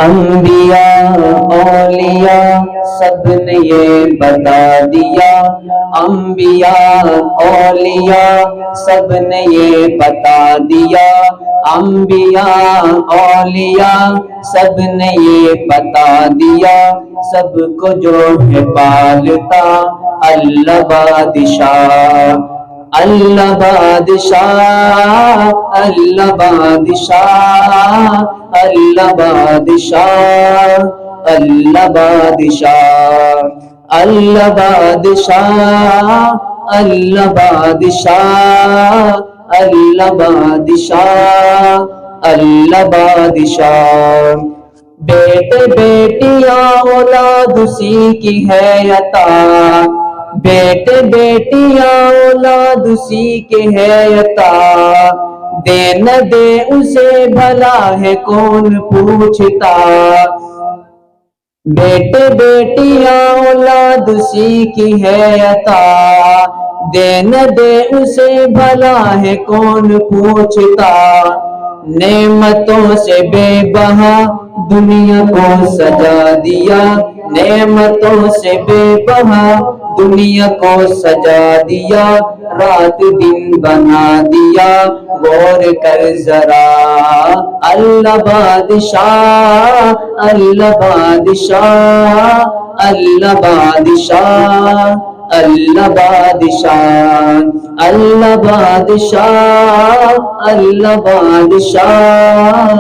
انبیاء اولیاء سب نے یہ بتا دیا، انبیاء اولیاء سب نے یہ بتا دیا، انبیاء اولیاء سب نے یہ بتا دیا، سب کو جو ہے پالتا اللہ بادشاہ، اللہ بادشاہ، اللہ بادشاہ، اللہ بادشاہ، اللہ بادشاہ، اللہ بادشاہ، اللہ بادشاہ، اللہ بادشاہ، اللہ بادشاہ۔ بیٹے بیٹیاں اولاد اسی کی ہے عطا، بیٹے بیٹیاں اولاد اسی کے ہے عطا، دے نہ دے اسے بھلا ہے کون پوچھتا، بیٹے بیٹیاں اولاد اسی کی ہے عطا، دے نہ دے اسے بھلا ہے کون پوچھتا، نعمتوں سے بے بہا دنیا کو سجا دیا، نعمتوں سے بے بہا دنیا کو سجا دیا، رات دن بنا دیا، غور کر ذرا اللہ بادشاہ، اللہ بادشاہ، اللہ بادشاہ، اللہ بادشاہ، اللہ بادشاہ، اللہ بادشاہ،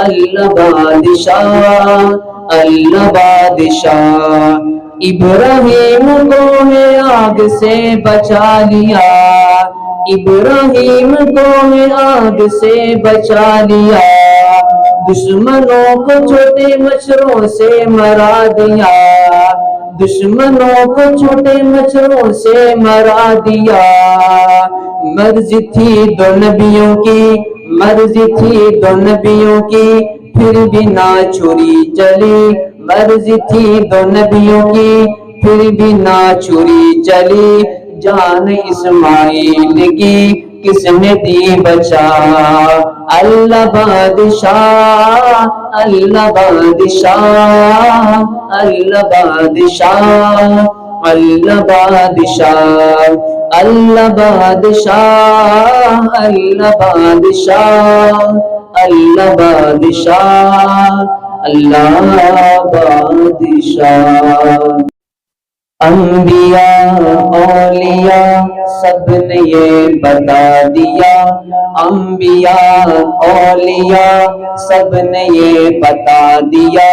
اللہ بادشاہ، اللہ بادشاہ۔ ابراہیم کو ہے آگ سے بچا لیا، ابراہیم کو ہے آگ سے بچا لیا، دشمنوں کو چھوٹے مچھروں سے مرا دیا، دشمنوں کو چھوٹے مچھروں سے مرا دیا، مرضی تھی دو نبیوں کی، مرضی تھی دو نبیوں کی، پھر بھی نہ چھری چلی، مرضی تھی دو نبیوں کی، پھر بھی نہ چھری چلی، جان اسماعیل کی کس نے دی بچا، اللہ بادشاہ، اللہ بادشاہ، اللہ بادشاہ، اللہ بادشاہ، اللہ بادشاہ، اللہ بادشاہ، اللہ بادشاہ، اللہ بادشاہ۔ انبیاء اولیاء سب نے یہ بتا دیا، انبیاء اولیاء سب نے یہ بتا دیا،